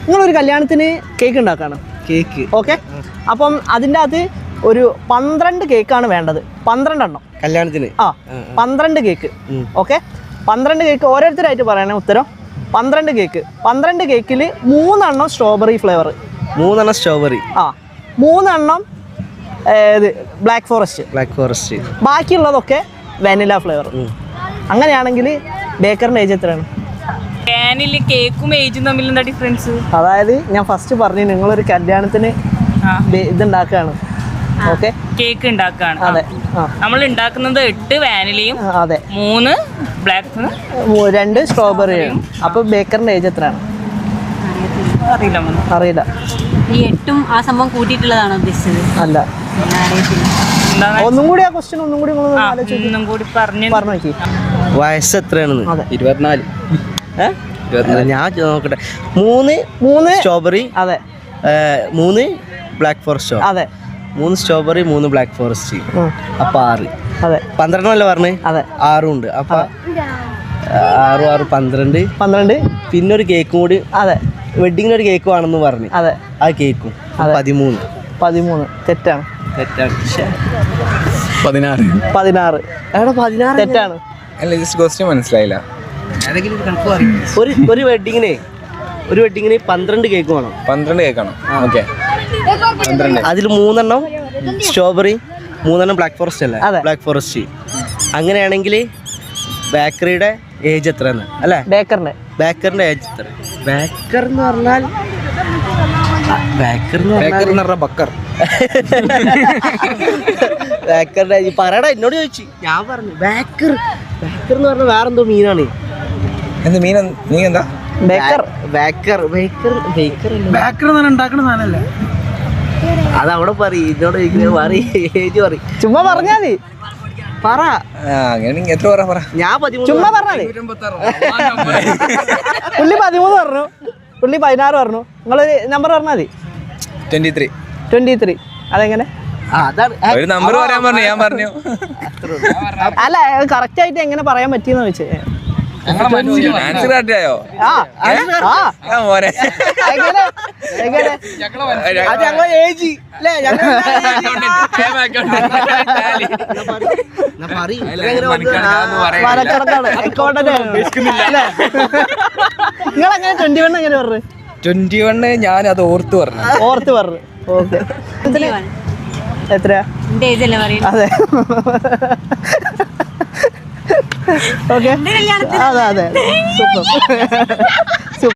നിങ്ങളൊരു കല്യാണത്തിന് cake ഉണ്ടാക്കാണ്. Cake okay. അപ്പം അതിൻ്റെ അകത്ത് ഒരു 12 കേക്കാണ് വേണ്ടത്. 12 എണ്ണം കല്യാണത്തിന്. 12 കേക്ക്. ഓക്കെ. 12 കേക്ക് ഓരോരുത്തരായിട്ട് പറയണേ ഉത്തരം. 12 കേക്ക്. 12 കേക്കിൽ 3 എണ്ണം സ്ട്രോബെറി ഫ്ലേവർ. 3 എണ്ണം സ്ട്രോബെറി. 3 എണ്ണം ബ്ലാക്ക് ഫോറസ്റ്റ്. ബാക്കിയുള്ളതൊക്കെ വാനില ഫ്ലേവർ. അങ്ങനെയാണെങ്കിൽ ബേക്കറിൻ്റെ ഏജ് എത്രയാണ്? കേക്കും ഏജും തമ്മിൽ എന്താ ഡിഫറൻസ്? അതായത് ഞാൻ ഫസ്റ്റ് പറഞ്ഞു നിങ്ങളൊരു കല്യാണത്തിന് ഇതുണ്ടാക്കുകയാണ്. ഓക്കെ. കേക്ക് ഉണ്ടാക്കുകയാണ്. അതെ. നമ്മൾ ഉണ്ടാക്കുന്നത് 8 വാനിലയും അതെ 3 ബ്ലാക്ക് 2 സ്ട്രോബെറിയും. അപ്പോൾ ബേക്കറിൻ്റെ ഏജ് എത്രയാണ്? അറിയില്ല. ഈ 8ഉം ആ സംഭവം കൂട്ടിയിട്ടുള്ളതാണോ ഉദ്ദേശിച്ചത്? അല്ല. ഒന്നും കൂടി ആ ക്വസ്റ്റ്യൻ ഒന്നും കൂടി പറഞ്ഞു നോക്കി. വയസ്സ് എത്രയാണെന്ന്? 24. ഞാൻ നോക്കട്ടെ. 3 സ്ട്രോബെറി. അതെ. 3 ബ്ലാക്ക് ഫോറസ്റ്റോ? അതെ. 3 സ്ട്രോബെറി 3 ബ്ലാക്ക് ഫോറസ്റ്റ്. അപ്പൊ 6. അതെ. 12 അല്ലേ പറഞ്ഞേ? അതെ. 6 ഉണ്ട്. അപ്പൊ 6 12. പിന്നെ ഒരു കേക്കും കൂടി. അതെ. വെഡിങ്ങിന് ഒരു കേക്ക് വേണമെന്ന് പറഞ്ഞു. അതെ. ആ കേക്കും 13. തെറ്റാണ്. 16. എവിടെ 16? തെറ്റാണ്. മനസ്സിലായില്ല. ഒരു വെഡിങ്ങിന് 12 കേക്ക് വേണം. 12 കേക്കാണോ? ഓക്കെ. അതിൽ 3 എണ്ണം സ്ട്രോബെറി 3 എണ്ണം ബ്ലാക്ക് ഫോറസ്റ്റ് അല്ലേ? Black forest. അങ്ങനെയാണെങ്കിൽ ബേക്കറിയുടെ ഏജ് എത്രയാണ്? അല്ലേ? ബേക്കറിന്റെ ഏജ് എത്ര? ബേക്കർ എന്ന് പറഞ്ഞാൽ ബേക്കറിന്റെ പറയടാ, എന്നോട് ചോദിച്ചു. ഞാൻ പറഞ്ഞു ബേക്കർ എന്ന് പറഞ്ഞാൽ വേറെന്തോ മീനാണ്. എന്താ മീൻ? എന്താ ബേക്കർ ഉണ്ടാക്കണ സാധനല്ലേ? അതവിടെ പറയും. എന്നോട് ഏജ് പറയും. ചുമ്മാ പറഞ്ഞാ മതി. പറ. അങ്ങനെ എത്ര പറ. ഞാൻ 13. ചുമ്മാ പറഞ്ഞാൽ പുള്ളി 13 പറഞ്ഞു, പുള്ളി 16 പറഞ്ഞു. നിങ്ങളൊരു നമ്പർ പറഞ്ഞാൽ മതി. 23. അതെങ്ങനെ? ഒരു നമ്പർ പറയാൻ പറഞ്ഞു. ഞാൻ പറഞ്ഞു. അല്ല, കറക്റ്റ് ആയിട്ട് എങ്ങനെ പറയാൻ പറ്റിയെന്ന് ചോദിച്ചേ. ആൻസർ കറക്റ്റായോ? നിങ്ങളെങ്ങനെ 21 എങ്ങനെ പറഞ്ഞു? 21 ഞാൻ അത് ഓർത്ത് പറഞ്ഞു. ഓക്കെ. എത്രയാ? അതെ. ഓക്കെ. അതെ. സൂപ്പർ.